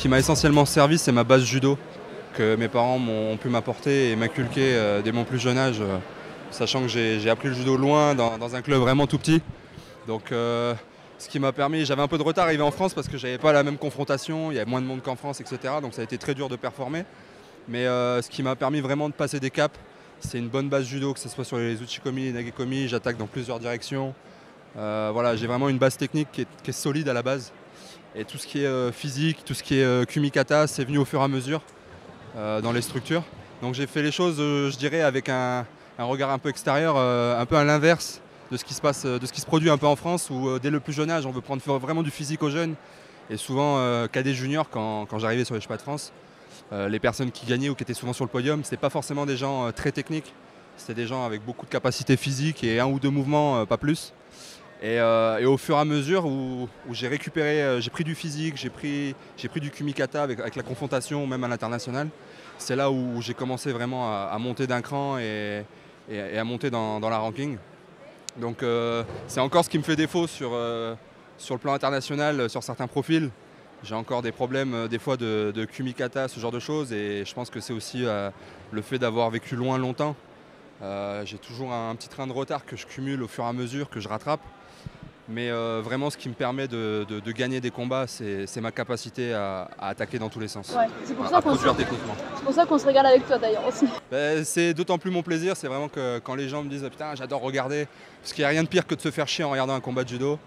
qui m'a essentiellement servi, c'est ma base judo, que mes parents ont pu m'apporter et m'inculquer dès mon plus jeune âge, sachant que j'ai appris le judo loin, dans un club vraiment tout petit. Donc ce qui m'a permis, j'avais un peu de retard arrivé en France parce que j'avais pas la même confrontation, il y avait moins de monde qu'en France, etc. Donc ça a été très dur de performer. Mais ce qui m'a permis vraiment de passer des caps, c'est une bonne base judo, que ce soit sur les uchikomi, les nagekomi, j'attaque dans plusieurs directions. Voilà, j'ai vraiment une base technique qui est solide à la base. Et tout ce qui est physique, tout ce qui est kumikata, c'est venu au fur et à mesure dans les structures. Donc j'ai fait les choses, je dirais, avec un regard un peu extérieur, un peu à l'inverse de ce qui se passe, de ce qui se produit un peu en France, où dès le plus jeune âge, on veut prendre vraiment du physique aux jeunes. Et souvent, cadet junior, quand j'arrivais sur les Chevaux de France, les personnes qui gagnaient ou qui étaient souvent sur le podium, ce n'étaient pas forcément des gens très techniques. C'était des gens avec beaucoup de capacités physiques et un ou deux mouvements, pas plus. Et au fur et à mesure où j'ai récupéré, j'ai pris du physique, j'ai pris du kumikata avec la confrontation, même à l'international, c'est là où j'ai commencé vraiment à monter d'un cran et à monter dans la ranking. Donc c'est encore ce qui me fait défaut sur le plan international, sur certains profils. J'ai encore des problèmes des fois de kumikata, ce genre de choses, et je pense que c'est aussi le fait d'avoir vécu loin longtemps. J'ai toujours un petit train de retard que je cumule au fur et à mesure, que je rattrape. Mais vraiment, ce qui me permet de gagner des combats, c'est ma capacité à attaquer dans tous les sens, ouais, c'est pour ça qu'on se régale avec toi d'ailleurs aussi. C'est d'autant plus mon plaisir, c'est vraiment que quand les gens me disent « Putain, j'adore regarder », parce qu'il n'y a rien de pire que de se faire chier en regardant un combat de judo.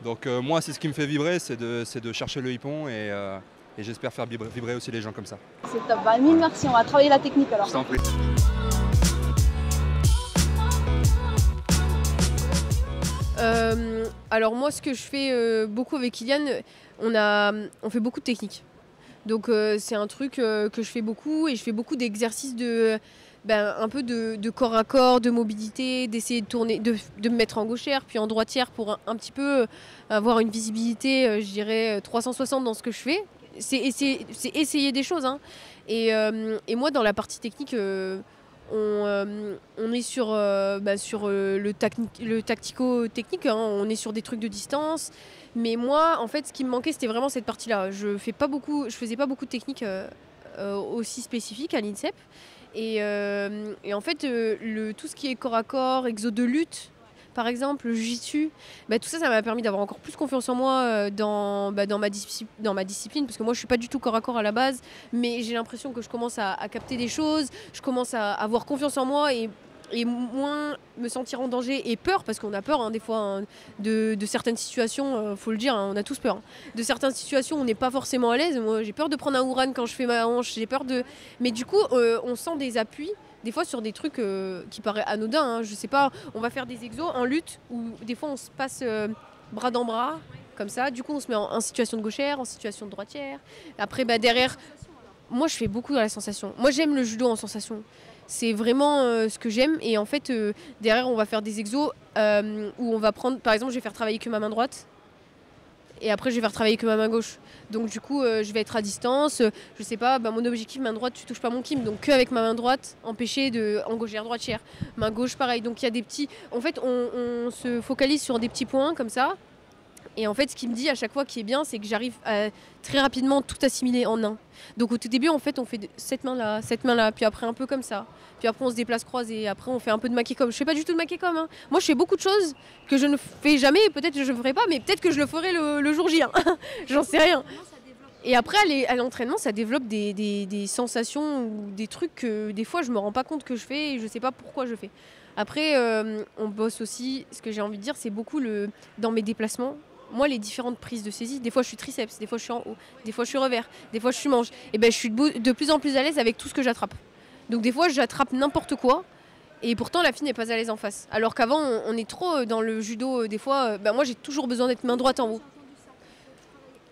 Donc moi, c'est ce qui me fait vibrer, c'est de chercher le hippon et j'espère faire vibrer aussi les gens comme ça. C'est top, bah, mille merci, on va travailler la technique alors. Je t'en prie. Alors moi, ce que je fais beaucoup avec Kylian, on fait beaucoup de techniques. Donc c'est un truc que je fais beaucoup, et je fais beaucoup d'exercices un peu de corps à corps, de mobilité, d'essayer de tourner, de me mettre en gauchère puis en droitière pour un petit peu avoir une visibilité, je dirais 360 dans ce que je fais. C'est essayer des choses, hein. Et moi, dans la partie technique, on est sur le tactico-technique, hein. On est sur des trucs de distance. Mais moi, en fait, ce qui me manquait, c'était vraiment cette partie-là. Je faisais pas beaucoup de techniques aussi spécifiques à l'INSEP. Et en fait, tout ce qui est corps à corps, exo de lutte, par exemple, le jiu-jitsu, tout ça, ça m'a permis d'avoir encore plus confiance en moi dans ma discipline, parce que moi, je suis pas du tout corps à corps à la base, mais j'ai l'impression que je commence à capter des choses, je commence à avoir confiance en moi et moins me sentir en danger et peur, parce qu'on a peur, hein, des fois, hein, de certaines situations, faut le dire, hein, on a tous peur, hein. De certaines situations, on n'est pas forcément à l'aise. Moi, j'ai peur de prendre un ouran quand je fais ma hanche, j'ai peur de... Mais du coup, on sent des appuis, des fois sur des trucs qui paraissent anodins, hein. Je sais pas, on va faire des exos en lutte, où des fois on se passe bras dans bras, comme ça, du coup on se met en situation de gauchère, en situation de droitière. Après, derrière, moi je fais beaucoup dans la sensation. Moi j'aime le judo en sensation. C'est vraiment ce que j'aime. Et en fait, derrière, on va faire des exos où on va prendre... Par exemple, je vais faire travailler que ma main droite. Et après, je vais faire travailler que ma main gauche. Donc, du coup, je vais être à distance. Je sais pas, mon objectif, main droite, tu touches pas mon kim. Donc, qu'avec ma main droite, empêcher en gauchère, droitière. Main gauche, pareil. Donc, il y a des petits... En fait, on se focalise sur des petits points comme ça. Et en fait, ce qui me dit à chaque fois qui est bien, c'est que j'arrive à très rapidement tout assimiler en un. Donc au tout début, en fait, on fait cette main-là, puis après un peu comme ça. Puis après, on se déplace croisé, après on fait un peu de makekom. Je fais pas du tout de makekom, hein. Moi, je fais beaucoup de choses que je ne fais jamais, peut-être que je ne ferai pas, mais peut-être que je le ferai le jour J, hein. J'en sais rien. Et après, à l'entraînement, ça développe des sensations ou des trucs que des fois, je me rends pas compte que je fais et je sais pas pourquoi je fais. Après, on bosse aussi, ce que j'ai envie de dire, c'est beaucoup dans mes déplacements. Moi, les différentes prises de saisie, des fois je suis triceps, des fois je suis en haut, des fois je suis revers, des fois je suis manche. Et je suis de plus en plus à l'aise avec tout ce que j'attrape. Donc des fois j'attrape n'importe quoi et pourtant la fille n'est pas à l'aise en face. Alors qu'avant on est trop dans le judo, des fois, moi j'ai toujours besoin d'être main droite en haut.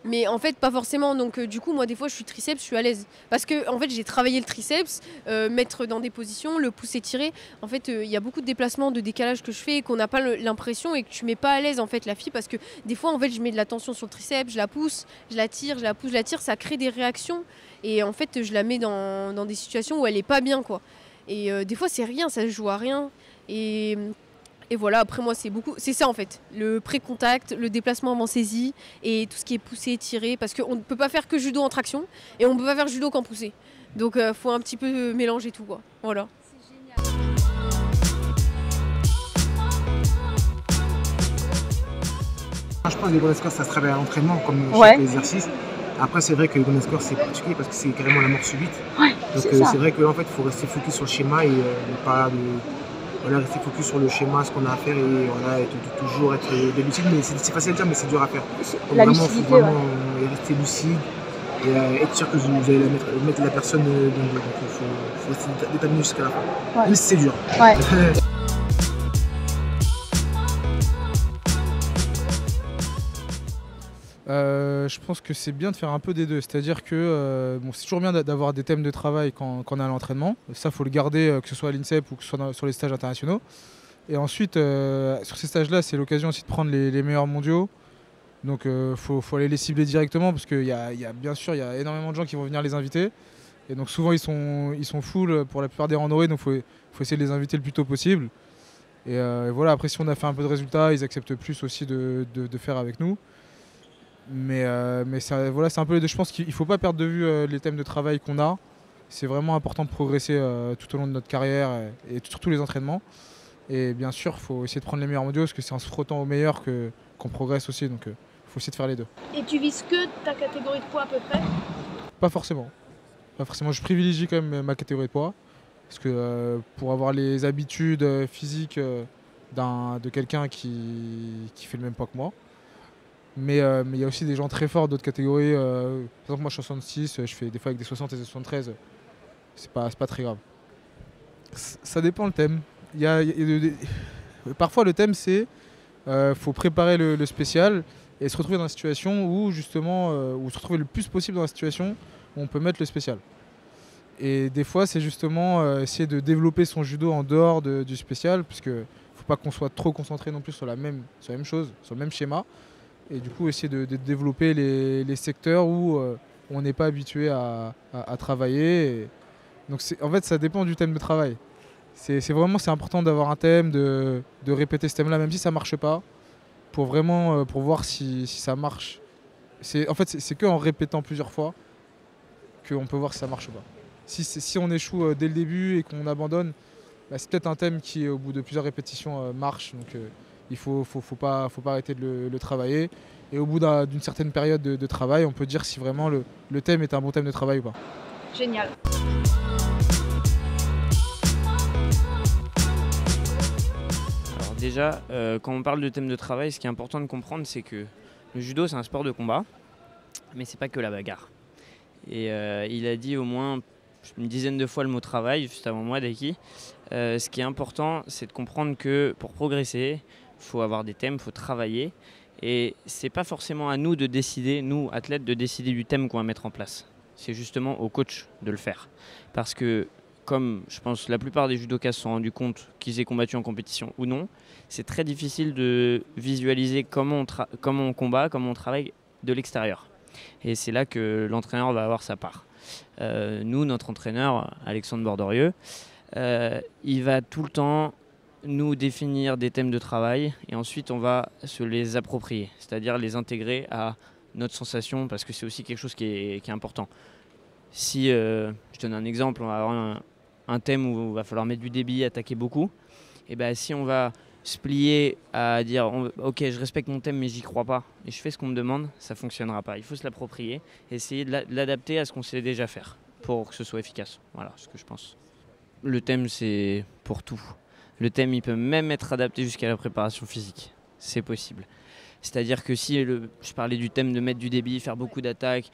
Mais en fait, pas forcément. Donc, du coup, moi, des fois, je suis triceps, je suis à l'aise. Parce que, en fait, j'ai travaillé le triceps, mettre dans des positions, le pousser, tirer. En fait, il y a beaucoup de déplacements, de décalage que je fais et qu'on n'a pas l'impression et que tu mets pas à l'aise, en fait, la fille. Parce que des fois, en fait, je mets de la tension sur le triceps, je la pousse, je la tire, je la pousse, je la tire. Ça crée des réactions. Et en fait, je la mets dans des situations où elle est pas bien, quoi. Et des fois, c'est rien, ça se joue à rien. Et Et voilà, après moi c'est ça en fait, le pré-contact, le déplacement avant saisie et tout ce qui est poussé, tiré, parce qu'on ne peut pas faire que judo en traction et on ne peut pas faire judo qu'en poussé. Donc faut un petit peu mélanger tout quoi. Voilà. Je pense que les bons scores, ça se travaille à l'entraînement comme chaque exercice. Après, c'est vrai que le bon score, c'est particulier parce que c'est carrément la mort subite. Ouais, donc c'est vrai qu'en fait, il faut rester focus sur le schéma et ne pas rester focus sur le schéma, ce qu'on a à faire et voilà, toujours être lucide. Mais c'est facile à dire, mais c'est dur à faire. Donc la vraiment, lucidité, il faut vraiment rester lucide et être sûr que vous allez mettre la personne donc il faut rester déterminé jusqu'à la fin. Ouais. Même si c'est dur. Ouais. Je pense que c'est bien de faire un peu des deux. C'est-à-dire que c'est toujours bien d'avoir des thèmes de travail quand on est à l'entraînement. Ça, il faut le garder, que ce soit à l'INSEP ou que ce soit sur les stages internationaux. Et ensuite, sur ces stages-là, c'est l'occasion aussi de prendre les meilleurs mondiaux. Donc faut aller les cibler directement parce que bien sûr, il y a énormément de gens qui vont venir les inviter. Et donc souvent, ils sont full pour la plupart des randonnées. Donc faut essayer de les inviter le plus tôt possible. Et voilà, après, si on a fait un peu de résultats, ils acceptent plus aussi de faire avec nous. Mais voilà, c'est un peu les deux. Je pense qu'il ne faut pas perdre de vue les thèmes de travail qu'on a. C'est vraiment important de progresser tout au long de notre carrière et surtout les entraînements. Et bien sûr, il faut essayer de prendre les meilleurs mondiaux parce que c'est en se frottant aux meilleurs qu'on progresse aussi. Donc il faut essayer de faire les deux. Et tu vises que ta catégorie de poids à peu près? Pas forcément. Je privilégie quand même ma catégorie de poids. Parce que pour avoir les habitudes physiques de quelqu'un qui fait le même poids que moi. Mais il y a aussi des gens très forts d'autres catégories. Par exemple, moi je suis 66, je fais des fois avec des 60 et des 73. C'est pas très grave. Ça dépend le thème. Parfois le thème c'est faut préparer le spécial et se retrouver dans une situation où justement, ou se retrouver le plus possible dans la situation où on peut mettre le spécial. Et des fois c'est justement essayer de développer son judo en dehors du spécial, puisque faut pas qu'on soit trop concentré non plus sur la même chose, sur le même schéma. Et du coup essayer de développer les secteurs où on n'est pas habitué à travailler. Donc en fait ça dépend du thème de travail. C'est important d'avoir un thème, de répéter ce thème-là, même si ça ne marche pas, pour vraiment pour voir si ça marche. En fait c'est qu'en répétant plusieurs fois qu'on peut voir si ça marche ou pas. Si on échoue dès le début et qu'on abandonne, c'est peut-être un thème qui au bout de plusieurs répétitions marche. Donc il faut pas arrêter de le travailler. Et au bout d'une certaine période de travail, on peut dire si vraiment le thème est un bon thème de travail ou pas. Génial. Alors déjà, quand on parle de thème de travail, ce qui est important de comprendre, c'est que le judo, c'est un sport de combat, mais c'est pas que la bagarre. Et il a dit au moins une dizaine de fois le mot travail, juste avant moi, Daki. Ce qui est important, c'est de comprendre que pour progresser, il faut avoir des thèmes, il faut travailler. Et c'est pas forcément à nous de décider, nous athlètes, de décider du thème qu'on va mettre en place. C'est justement au coach de le faire. Parce que, comme je pense la plupart des judokas se sont rendus compte qu'ils aient combattu en compétition ou non, c'est très difficile de visualiser comment on combat, comment on travaille de l'extérieur. Et c'est là que l'entraîneur va avoir sa part. Nous, notre entraîneur, Alexandre Bordorieux, il va tout le temps nous définir des thèmes de travail et ensuite on va se les approprier, c'est-à-dire les intégrer à notre sensation, parce que c'est aussi quelque chose qui est important. Si, je donne un exemple, on va avoir un thème où il va falloir mettre du débit, attaquer beaucoup, et ben si on va se plier à dire ok, je respecte mon thème mais j'y crois pas et je fais ce qu'on me demande, ça fonctionnera pas. Il faut se l'approprier et essayer de l'adapter à ce qu'on sait déjà faire pour que ce soit efficace. Voilà ce que je pense. Le thème, c'est pour tout. Le thème, il peut même être adapté jusqu'à la préparation physique. C'est possible. C'est-à-dire que si je parlais du thème de mettre du débit, faire beaucoup d'attaques,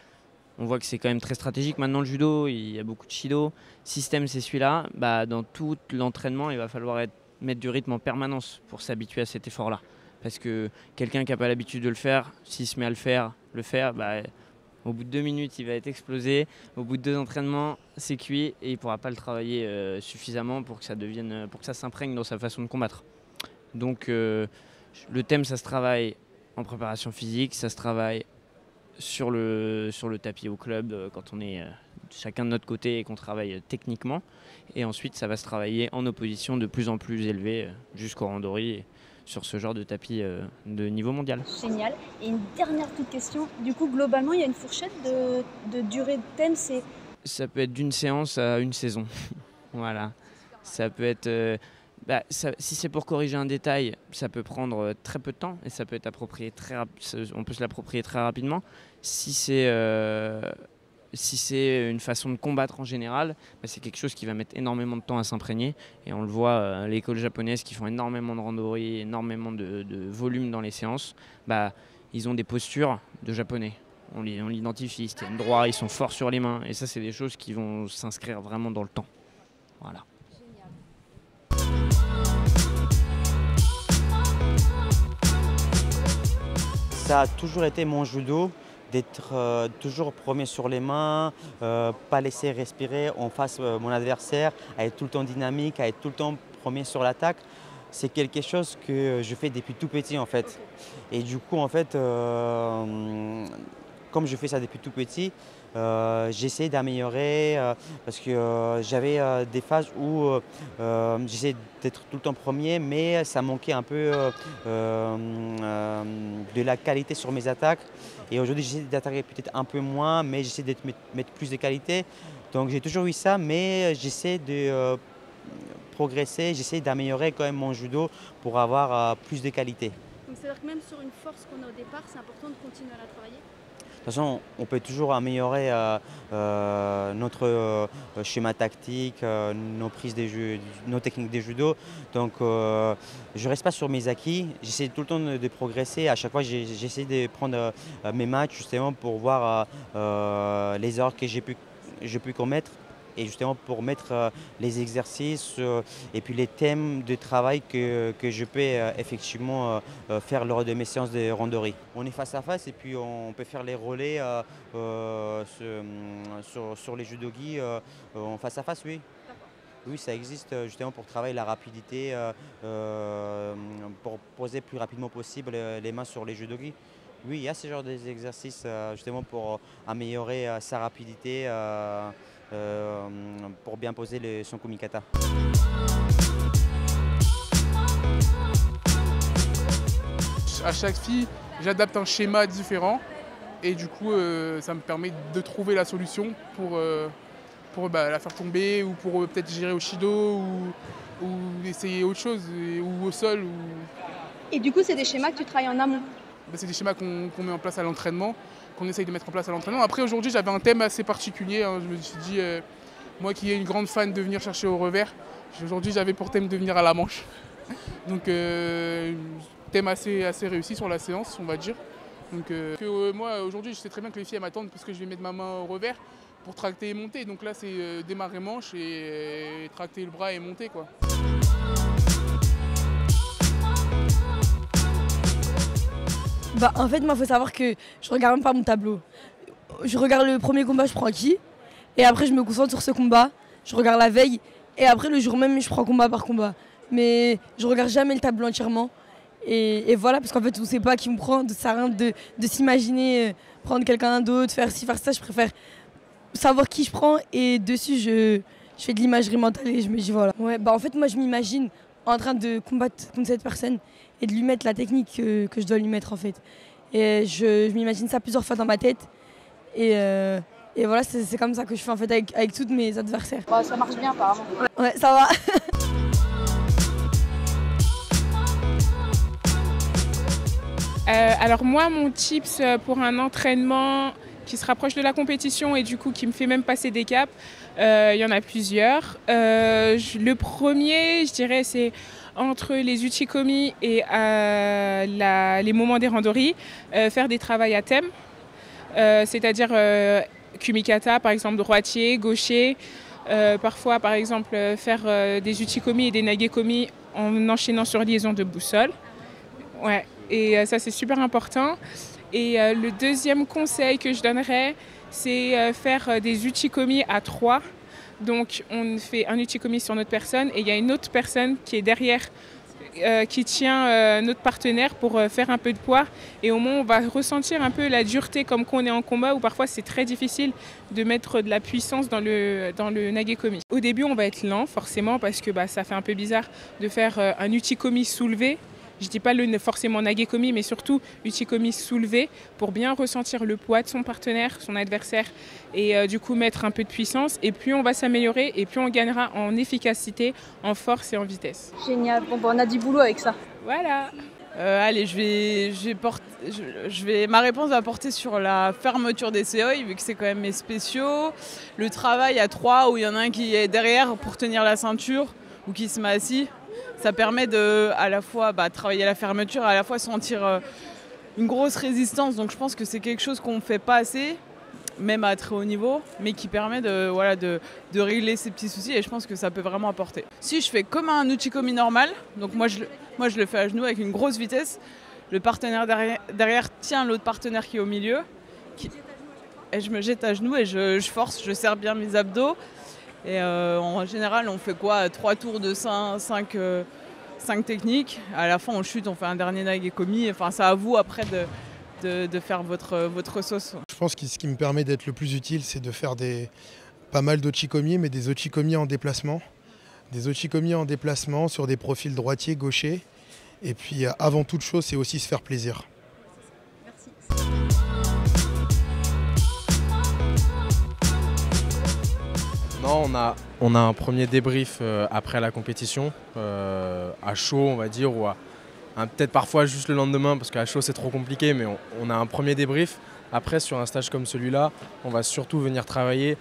on voit que c'est quand même très stratégique maintenant le judo, il y a beaucoup de shido. Si ce thème c'est celui-là, dans tout l'entraînement, il va falloir mettre du rythme en permanence pour s'habituer à cet effort-là. Parce que quelqu'un qui n'a pas l'habitude de le faire, s'il se met à le faire, au bout de 2 minutes, il va être explosé. Au bout de 2 entraînements, c'est cuit et il ne pourra pas le travailler suffisamment pour que ça s'imprègne dans sa façon de combattre. Donc le thème, ça se travaille en préparation physique, ça se travaille sur le tapis au club quand on est chacun de notre côté et qu'on travaille techniquement. Et ensuite, ça va se travailler en opposition de plus en plus élevée jusqu'au randori sur ce genre de tapis de niveau mondial. Génial. Et une dernière petite question. Du coup, globalement, il y a une fourchette de durée de thème. Ça peut être d'une séance à une saison. Voilà. Ça peut être... si c'est pour corriger un détail, ça peut prendre très peu de temps et ça peut être approprié on peut se l'approprier très rapidement. Si c'est une façon de combattre en général, c'est quelque chose qui va mettre énormément de temps à s'imprégner. Et on le voit, l'école japonaise qui font énormément de randori, énormément de volume dans les séances, ils ont des postures de japonais. On l'identifie, ils tiennent droit, ils sont forts sur les mains. Et ça, c'est des choses qui vont s'inscrire vraiment dans le temps. Voilà. Ça a toujours été mon judo, d'être toujours premier sur les mains, pas laisser respirer en face mon adversaire, à être tout le temps dynamique, à être tout le temps premier sur l'attaque. C'est quelque chose que je fais depuis tout petit en fait. Et du coup en fait, comme je fais ça depuis tout petit, j'essaie d'améliorer parce que j'avais des phases où j'essayais d'être tout le temps premier, mais ça manquait un peu de la qualité sur mes attaques. Et aujourd'hui, j'essaie d'attaquer peut-être un peu moins, mais j'essaie de mettre plus de qualité. Donc j'ai toujours eu ça, mais j'essaie de progresser, j'essaie d'améliorer quand même mon judo pour avoir plus de qualité. Donc c'est-à-dire que même sur une force qu'on a au départ, c'est important de continuer à la travailler? De toute façon, on peut toujours améliorer notre schéma tactique, nos prises de jeu, nos techniques de judo. Donc, je ne reste pas sur mes acquis. J'essaie tout le temps de progresser. À chaque fois, j'essaie de prendre mes matchs justement pour voir les erreurs que j'ai pu commettre. Et justement pour mettre les exercices et puis les thèmes de travail que je peux effectivement faire lors de mes séances de randori. On est face à face et puis on peut faire les relais sur les judogi en face à face, oui. Oui, ça existe justement pour travailler la rapidité, pour poser plus rapidement possible les mains sur les judogi. Oui, il y a ce genre d'exercices justement pour améliorer sa rapidité. Pour bien poser son kumikata. À chaque fille, j'adapte un schéma différent et du coup, ça me permet de trouver la solution pour la faire tomber ou pour peut-être gérer au shido ou essayer autre chose ou au sol. Et du coup, c'est des schémas que tu travailles en amont? C'est des schémas qu'on met en place à l'entraînement, qu'on essaye de mettre en place à l'entraînement. Après, aujourd'hui, j'avais un thème assez particulier. Je me suis dit, moi qui est une grande fan de venir chercher au revers, aujourd'hui, j'avais pour thème de venir à la manche. Donc, thème assez réussi sur la séance, on va dire. Donc, moi, aujourd'hui, je sais très bien que les filles elles m'attendent parce que je vais mettre ma main au revers pour tracter et monter. Donc là, c'est démarrer manche et tracter le bras et monter, quoi. En fait, moi, il faut savoir que je regarde même pas mon tableau. Je regarde le premier combat, je prends qui. Et après, je me concentre sur ce combat. Je regarde la veille. Et après, le jour même, je prends combat par combat. Mais je regarde jamais le tableau entièrement. Et voilà, parce qu'en fait, on ne sait pas qui me prend. Ça sert à rien de s'imaginer prendre quelqu'un d'autre, faire ci, faire ça. Je préfère savoir qui je prends. Et dessus, je fais de l'imagerie mentale et je me dis voilà. Ouais, en fait, moi, je m'imagine en train de combattre contre cette personne et de lui mettre la technique que je dois lui mettre en fait. Et je m'imagine ça plusieurs fois dans ma tête et voilà, c'est comme ça que je fais en fait avec tous mes adversaires. Ouais, ça marche bien apparemment. Ouais, ça va. Alors moi, mon tips pour un entraînement qui se rapproche de la compétition et du coup qui me fait même passer des caps, il y en a plusieurs. Le premier, je dirais, c'est entre les uchikomi et les moments des randori, faire des travails à thème, c'est-à-dire kumikata, par exemple droitier, gaucher, parfois par exemple faire des uchikomi et des nagekomi en enchaînant sur liaison de boussole. Ouais. Et ça c'est super important. Et le deuxième conseil que je donnerais, c'est faire des uchikomi à 3. Donc on fait un uchikomi sur notre personne et il y a une autre personne qui est derrière qui tient notre partenaire pour faire un peu de poids. Et au moins, on va ressentir un peu la dureté comme quand on est en combat, où parfois c'est très difficile de mettre de la puissance dans le nagekomi. Au début, on va être lent, forcément, parce que ça fait un peu bizarre de faire un uchikomi soulevé. Je ne dis pas forcément nagekomi, mais surtout uchikomi soulevé pour bien ressentir le poids de son partenaire, son adversaire, et du coup mettre un peu de puissance. Et plus on va s'améliorer, et plus on gagnera en efficacité, en force et en vitesse. Génial. Bon, on a du boulot avec ça. Voilà. Allez, ma réponse va porter sur la fermeture des COI, vu que c'est quand même mes spéciaux. Le travail à 3, où il y en a un qui est derrière pour tenir la ceinture, ou qui se met assis. Ça permet de à la fois travailler à la fermeture, à la fois sentir une grosse résistance. Donc je pense que c'est quelque chose qu'on ne fait pas assez, même à très haut niveau, mais qui permet de régler ces petits soucis, et je pense que ça peut vraiment apporter. Si je fais comme un uchikomi normal, donc moi je le fais à genoux avec une grosse vitesse, le partenaire derrière tient l'autre partenaire qui est au milieu, et je me jette à genoux et je force, je serre bien mes abdos. Et en général, on fait quoi? 3 tours de 5 techniques. À la fin, on chute, on fait un dernier nagekomi. Enfin, c'est à vous après de faire votre sauce. Je pense que ce qui me permet d'être le plus utile, c'est de faire pas mal d'ochikomi, mais des ochikomi en déplacement. Des ochikomi en déplacement sur des profils droitiers, gauchers. Et puis, avant toute chose, c'est aussi se faire plaisir. Merci. Non, on a un premier débrief après la compétition, à chaud on va dire, ou peut-être parfois juste le lendemain parce qu'à chaud c'est trop compliqué, mais on a un premier débrief. Après, sur un stage comme celui-là, on va surtout venir travailler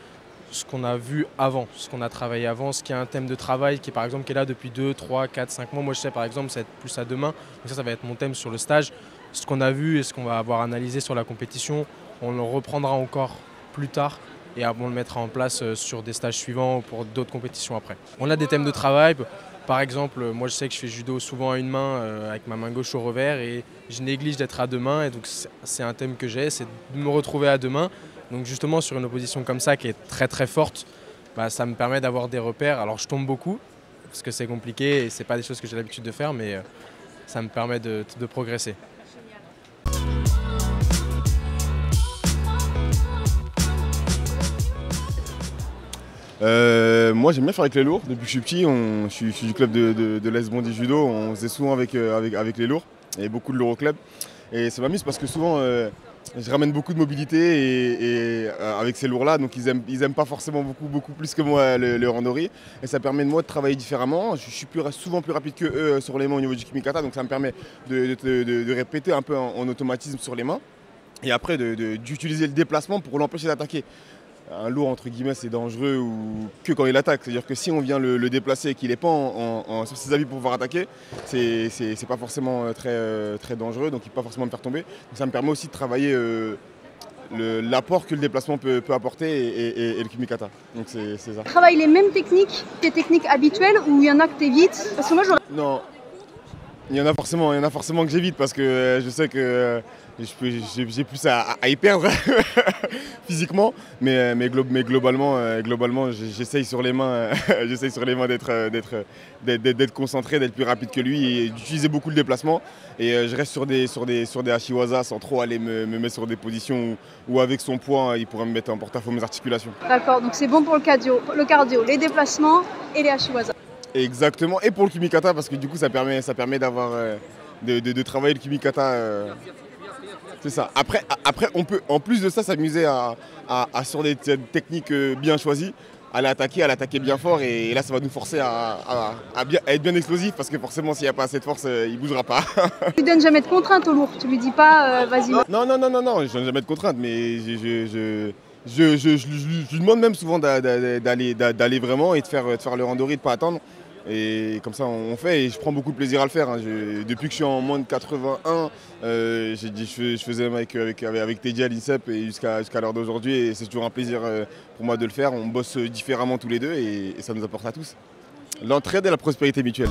ce qu'on a vu avant, ce qu'on a travaillé avant, ce qui est un thème de travail qui, par exemple, qui est là depuis 2, 3, 4, 5 mois. Moi je sais par exemple, ça va être plus à demain, donc ça va être mon thème sur le stage. Ce qu'on a vu et ce qu'on va avoir analysé sur la compétition, on le reprendra encore plus tard. Et on le mettra en place sur des stages suivants ou pour d'autres compétitions après. On a des thèmes de travail. Par exemple, moi je sais que je fais judo souvent à une main avec ma main gauche au revers et je néglige d'être à 2 mains. Et donc c'est un thème que j'ai, c'est de me retrouver à 2 mains. Donc justement sur une opposition comme ça qui est très très forte, ça me permet d'avoir des repères. Alors je tombe beaucoup parce que c'est compliqué et c'est pas des choses que j'ai l'habitude de faire, mais ça me permet de progresser. Moi j'aime bien faire avec les lourds. Depuis que je suis petit, je suis du club de l'Est Bondy Judo. On faisait souvent avec les lourds et beaucoup de lourds au club. Et ça m'amuse parce que souvent je ramène beaucoup de mobilité et avec ces lourds-là, donc ils aiment pas forcément beaucoup plus que moi le randori. Et ça permet de moi de travailler différemment. Je suis souvent plus rapide que eux sur les mains au niveau du kimikata, donc ça me permet de répéter un peu en automatisme sur les mains. Et après d'utiliser le déplacement pour l'empêcher d'attaquer. Un lourd entre guillemets c'est dangereux que quand il attaque, c'est-à-dire que si on vient le déplacer et qu'il n'est pas sur ses appuis pour pouvoir attaquer, c'est pas forcément très dangereux, donc il ne peut pas forcément me faire tomber. Donc ça me permet aussi de travailler l'apport que le déplacement peut apporter et le kimikata. Donc c'est ça. Tu travailles les mêmes techniques, tes techniques habituelles, ou il y en a que tu évites? Parce que moi j'aurais... Non, il y en a forcément que j'évite parce que je sais que j'ai plus à y perdre physiquement, mais globalement j'essaye sur les mains d'être concentré, d'être plus rapide que lui et d'utiliser beaucoup le déplacement. Et je reste sur des hashiwaza sans trop aller me mettre sur des positions où avec son poids il pourrait me mettre en porte-à-faux mes articulations. D'accord, donc c'est bon pour le cardio, les déplacements et les hashiwaza. Exactement, et pour le kimikata parce que du coup ça permet d'avoir de travailler le kimikata. C'est ça. Après, on peut en plus de ça s'amuser à sur des techniques bien choisies, à l'attaquer bien fort, et là ça va nous forcer à être bien explosif parce que forcément s'il n'y a pas assez de force, il ne bougera pas. Tu donnes jamais de contraintes au lourd, tu lui dis pas vas-y. Non, je donne jamais de contraintes, mais je lui demande même souvent d'aller vraiment et de faire le randori, de ne pas attendre. Et comme ça on fait, et je prends beaucoup de plaisir à le faire. Depuis que je suis en moins de 81, je faisais avec Teddy à l'INSEP et jusqu'à l'heure d'aujourd'hui, et c'est toujours un plaisir pour moi de le faire. On bosse différemment tous les deux et ça nous apporte à tous l'entraide et la prospérité mutuelle.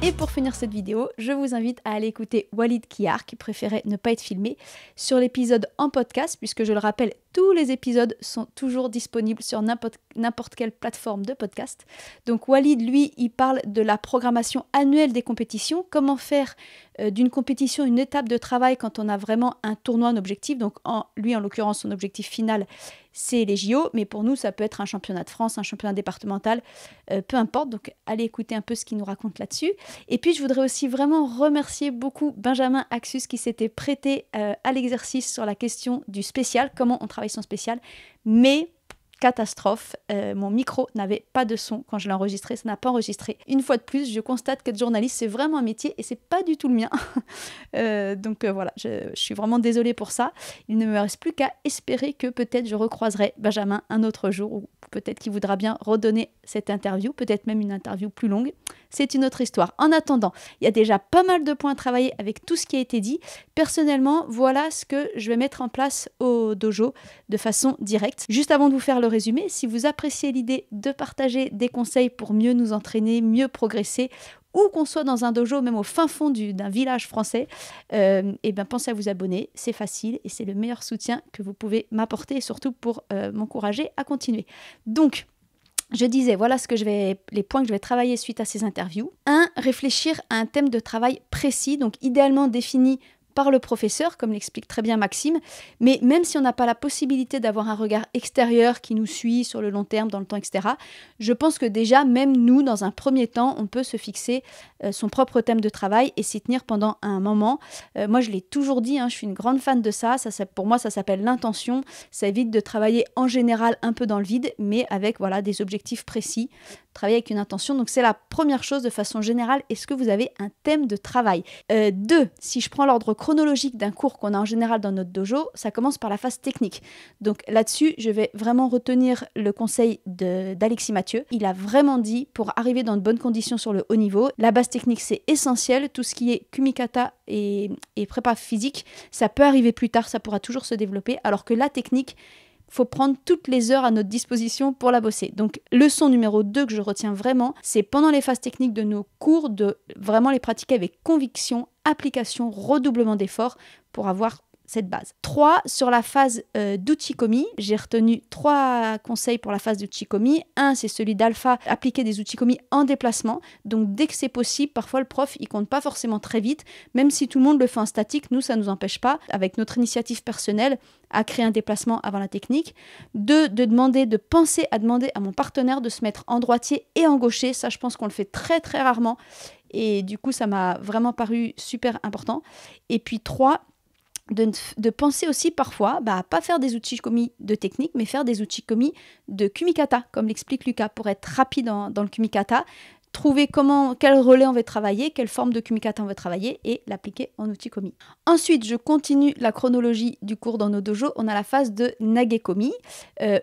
Et pour finir cette vidéo, je vous invite à aller écouter Walid Kiar, qui préférait ne pas être filmé, sur l'épisode en podcast, puisque je le rappelle, tous les épisodes sont toujours disponibles sur n'importe quelle plateforme de podcast. Donc Walid, lui, il parle de la programmation annuelle des compétitions, comment faire d'une compétition une étape de travail quand on a vraiment un tournoi, un objectif. Donc lui, en l'occurrence, son objectif final, c'est les JO, mais pour nous, ça peut être un championnat de France, un championnat départemental, peu importe. Donc allez écouter un peu ce qu'il nous raconte là-dessus. Et puis, je voudrais aussi vraiment remercier beaucoup Benjamin Axus qui s'était prêté à l'exercice sur la question du spécial, comment on travaille son spécial. Mais catastrophe, mon micro n'avait pas de son quand je l'ai enregistré, ça n'a pas enregistré. Une fois de plus, je constate qu'être journaliste, c'est vraiment un métier et c'est pas du tout le mien. Donc voilà, je suis vraiment désolée pour ça. Il ne me reste plus qu'à espérer que peut-être je recroiserai Benjamin un autre jour ou peut-être qu'il voudra bien redonner cette interview, peut-être même une interview plus longue. C'est une autre histoire. En attendant, il y a déjà pas mal de points à travailler avec tout ce qui a été dit. Personnellement, voilà ce que je vais mettre en place au dojo de façon directe. Juste avant de vous faire le résumé, si vous appréciez l'idée de partager des conseils pour mieux nous entraîner, mieux progresser, ou qu'on soit dans un dojo, même au fin fond d'un village français, et bien pensez à vous abonner, c'est facile et c'est le meilleur soutien que vous pouvez m'apporter et surtout pour m'encourager à continuer. Donc, je disais, voilà les points que je vais travailler suite à ces interviews. 1. Réfléchir à un thème de travail précis, donc idéalement défini par le professeur, comme l'explique très bien Maxime, mais même si on n'a pas la possibilité d'avoir un regard extérieur qui nous suit sur le long terme, dans le temps, etc., je pense que déjà, même nous, dans un premier temps, on peut se fixer son propre thème de travail et s'y tenir pendant un moment. Moi, je l'ai toujours dit, je suis une grande fan de ça. Pour moi, ça s'appelle l'intention. Ça évite de travailler en général un peu dans le vide, mais avec des objectifs précis. Travailler avec une intention. Donc, c'est la première chose de façon générale. Est-ce que vous avez un thème de travail 2. Si je prends l'ordre chronologique d'un cours qu'on a en général dans notre dojo, ça commence par la phase technique. Donc là-dessus, je vais vraiment retenir le conseil d'Alexis Mathieu. Il a vraiment dit, pour arriver dans de bonnes conditions sur le haut niveau, la base technique, c'est essentiel. Tout ce qui est kumikata et prépa physique, ça peut arriver plus tard, ça pourra toujours se développer, alors que la technique, faut prendre toutes les heures à notre disposition pour la bosser. Donc, leçon numéro 2 que je retiens vraiment, c'est pendant les phases techniques de nos cours, de vraiment les pratiquer avec conviction, application, redoublement d'efforts pour avoir cette base. 3. Sur la phase d'Uchikomi, j'ai retenu 3 conseils pour la phase d'Uchikomi. 1, c'est celui d'Alpha, appliquer des Uchikomi en déplacement. Donc dès que c'est possible, parfois le prof, il compte pas forcément très vite. Même si tout le monde le fait en statique, nous, ça nous empêche pas, avec notre initiative personnelle, à créer un déplacement avant la technique. 2, de penser à demander à mon partenaire de se mettre en droitier et en gaucher. Ça, je pense qu'on le fait très très rarement. Et du coup, ça m'a vraiment paru super important. Et puis 3, de penser aussi parfois à pas faire des uchikomi de technique, mais faire des uchikomi de kumikata, comme l'explique Lucas, pour être rapide dans le kumikata, trouver quel relais on veut travailler, quelle forme de kumikata on veut travailler et l'appliquer en uchikomi. Ensuite, je continue la chronologie du cours dans nos dojos. On a la phase de nagekomi,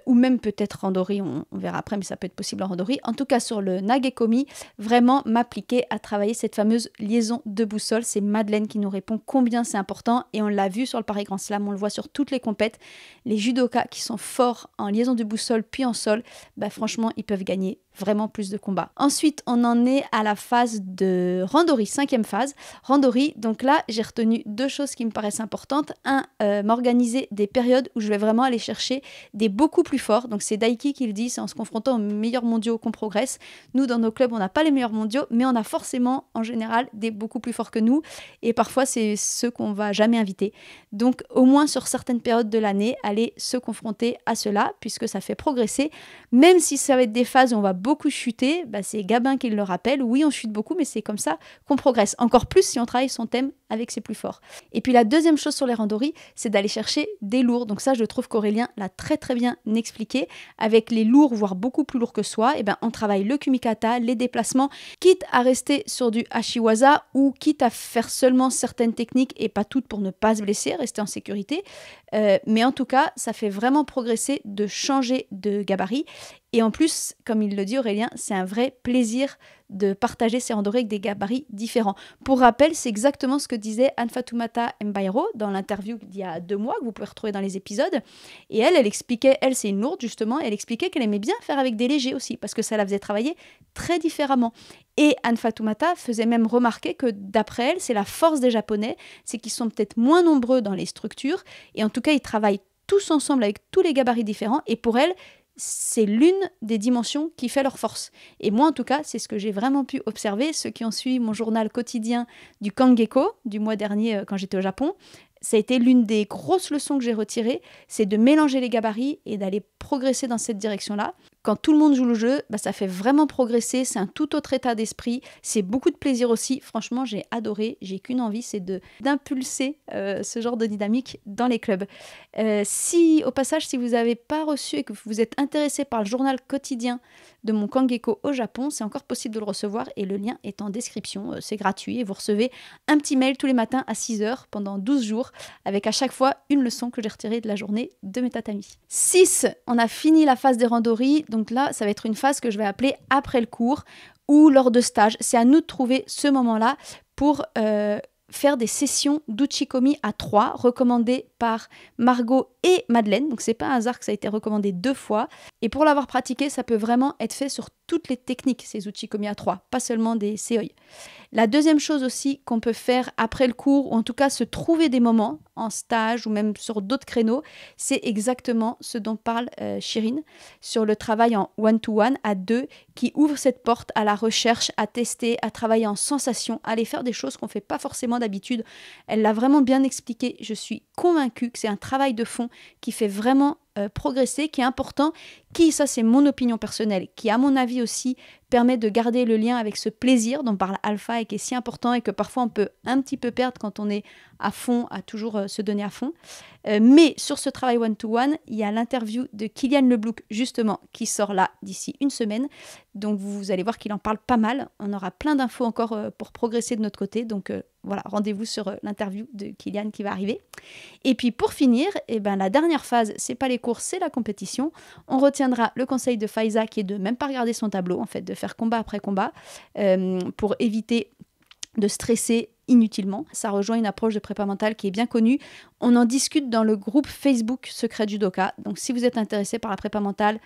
ou même peut-être randori, on verra après, mais ça peut être possible en randori. En tout cas, sur le nagekomi, vraiment m'appliquer à travailler cette fameuse liaison de boussole. C'est Madeleine qui nous répond combien c'est important et on l'a vu sur le Paris Grand Slam, on le voit sur toutes les compètes. Les judokas qui sont forts en liaison de boussole puis en sol, franchement, ils peuvent gagner vraiment plus de combats. Ensuite, on en est à la phase de randori, 5e phase. Randori, donc là, j'ai retenu 2 choses qui me paraissent importantes. 1, m'organiser des périodes où je vais vraiment aller chercher des beaucoup plus forts. Donc c'est Daiki qui le dit, c'est en se confrontant aux meilleurs mondiaux qu'on progresse. Nous, dans nos clubs, on n'a pas les meilleurs mondiaux, mais on a forcément, en général, des beaucoup plus forts que nous. Et parfois, c'est ceux qu'on va jamais inviter. Donc, au moins sur certaines périodes de l'année, aller se confronter à cela, puisque ça fait progresser. Même si ça va être des phases où on va beaucoup chuter, c'est Gabin qui le rappelle. Oui, on chute beaucoup, mais c'est comme ça qu'on progresse. Encore plus si on travaille son thème avec ses plus forts. Et puis la deuxième chose sur les randori, c'est d'aller chercher des lourds. Donc ça, je trouve qu'Aurélien l'a très très bien expliqué. Avec les lourds, voire beaucoup plus lourds que soi, on travaille le kumikata, les déplacements, quitte à rester sur du hashiwaza ou quitte à faire seulement certaines techniques et pas toutes pour ne pas se blesser, rester en sécurité. Mais en tout cas, ça fait vraiment progresser de changer de gabarit. Et en plus, comme il le dit Aurélien, c'est un vrai plaisir de partager ces randonnées avec des gabarits différents. Pour rappel, c'est exactement ce que disait Anne-Fatoumata Mbairo dans l'interview d'il y a 2 mois, que vous pouvez retrouver dans les épisodes. Et elle expliquait, elle c'est une lourde justement, elle expliquait qu'elle aimait bien faire avec des légers aussi, parce que ça la faisait travailler très différemment. Et Anne-Fatoumata faisait même remarquer que d'après elle, c'est la force des Japonais, c'est qu'ils sont peut-être moins nombreux dans les structures, et en tout cas ils travaillent tous ensemble avec tous les gabarits différents, et pour elle, c'est l'une des dimensions qui fait leur force. Et moi, en tout cas, c'est ce que j'ai vraiment pu observer. Ceux qui ont suivi mon journal quotidien du Kangeko du mois dernier quand j'étais au Japon, ça a été l'une des grosses leçons que j'ai retirées, c'est de mélanger les gabarits et d'aller progresser dans cette direction-là. Quand tout le monde joue le jeu, ça fait vraiment progresser, c'est un tout autre état d'esprit, c'est beaucoup de plaisir aussi. Franchement, j'ai adoré, j'ai qu'une envie, c'est d'impulser ce genre de dynamique dans les clubs. Au passage, si vous n'avez pas reçu et que vous êtes intéressé par le journal quotidien de mon Kangeko au Japon, c'est encore possible de le recevoir et le lien est en description. C'est gratuit et vous recevez un petit mail tous les matins à 6h pendant 12 jours avec à chaque fois une leçon que j'ai retirée de la journée de mes tatamis. 6. On a fini la phase des randonnées. Donc là, ça va être une phase que je vais appeler après le cours ou lors de stage. C'est à nous de trouver ce moment-là pour faire des sessions d'Uchikomi à 3, recommandées par Margot et Madeleine. Donc c'est pas un hasard que ça a été recommandé 2 fois. Et pour l'avoir pratiqué, ça peut vraiment être fait sur toutes les techniques, ces Uchikomi à 3, pas seulement des seoi. La deuxième chose aussi qu'on peut faire après le cours, ou en tout cas se trouver des moments en stage ou même sur d'autres créneaux, c'est exactement ce dont parle Chirine sur le travail en one-to-one, à 2, qui ouvre cette porte à la recherche, à tester, à travailler en sensation, à aller faire des choses qu'on ne fait pas forcément d'habitude. Elle l'a vraiment bien expliqué. Je suis convaincue que c'est un travail de fond qui fait vraiment progresser, qui est important, qui, ça c'est mon opinion personnelle, qui à mon avis aussi permet de garder le lien avec ce plaisir dont parle Alpha et qui est si important et que parfois on peut un petit peu perdre quand on est à fond, à toujours se donner à fond. Mais sur ce travail one-to-one, il y a l'interview de Kylian Leblouc justement qui sort là d'ici une semaine. Donc vous allez voir qu'il en parle pas mal. On aura plein d'infos encore pour progresser de notre côté. Donc voilà, rendez-vous sur l'interview de Kylian qui va arriver. Et puis pour finir, la dernière phase, c'est pas les courses, c'est la compétition. On retiendra le conseil de Faiza qui est de même pas regarder son tableau, en fait, de faire combat après combat pour éviter de stresser inutilement. Ça rejoint une approche de prépa mentale qui est bien connue. On en discute dans le groupe Facebook Secret Judoka. Donc si vous êtes intéressé par la prépa mentale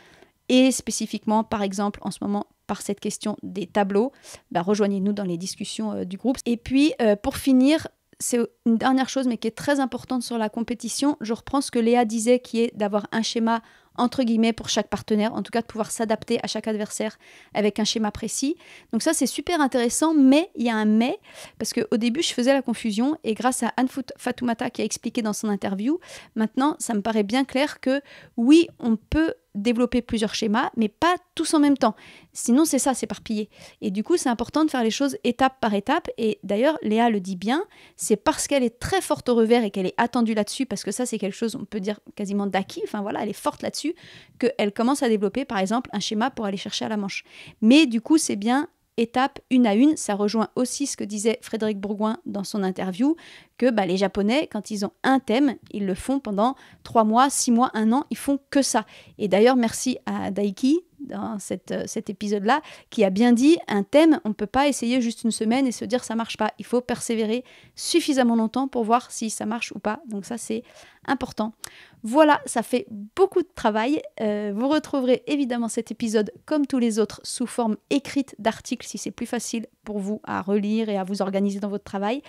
et spécifiquement, par exemple, en ce moment, par cette question des tableaux, rejoignez-nous dans les discussions du groupe. Et puis, pour finir, c'est une dernière chose, mais qui est très importante sur la compétition. Je reprends ce que Léa disait, qui est d'avoir un schéma entre guillemets pour chaque partenaire, en tout cas de pouvoir s'adapter à chaque adversaire avec un schéma précis. Donc ça c'est super intéressant, mais il y a un mais, parce qu'au début je faisais la confusion et grâce à Anne-Fatoumata qui a expliqué dans son interview, maintenant ça me paraît bien clair que oui, on peut développer plusieurs schémas, mais pas tous en même temps. Sinon, c'est ça, s'éparpiller. Et du coup, c'est important de faire les choses étape par étape. Et d'ailleurs, Léa le dit bien, c'est parce qu'elle est très forte au revers et qu'elle est attendue là-dessus, parce que ça, c'est quelque chose, on peut dire, quasiment d'acquis. Enfin voilà, elle est forte là-dessus, qu'elle commence à développer, par exemple, un schéma pour aller chercher à la manche. Mais du coup, c'est bien étape une à une. Ça rejoint aussi ce que disait Frédéric Bourgoin dans son interview, que les Japonais, quand ils ont un thème, ils le font pendant 3 mois, 6 mois, 1 an, ils font que ça. Et d'ailleurs, merci à Daiki, dans cet épisode-là, qui a bien dit, un thème, on ne peut pas essayer juste une semaine et se dire ça marche pas. Il faut persévérer suffisamment longtemps pour voir si ça marche ou pas. Donc ça, c'est important. Voilà, ça fait beaucoup de travail. Vous retrouverez évidemment cet épisode, comme tous les autres, sous forme écrite d'articles, si c'est plus facile pour vous à relire et à vous organiser dans votre travail.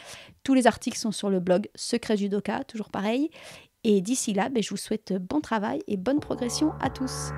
Tous les articles sont sur le blog Secret Judoka, toujours pareil. Et d'ici là, je vous souhaite bon travail et bonne progression à tous.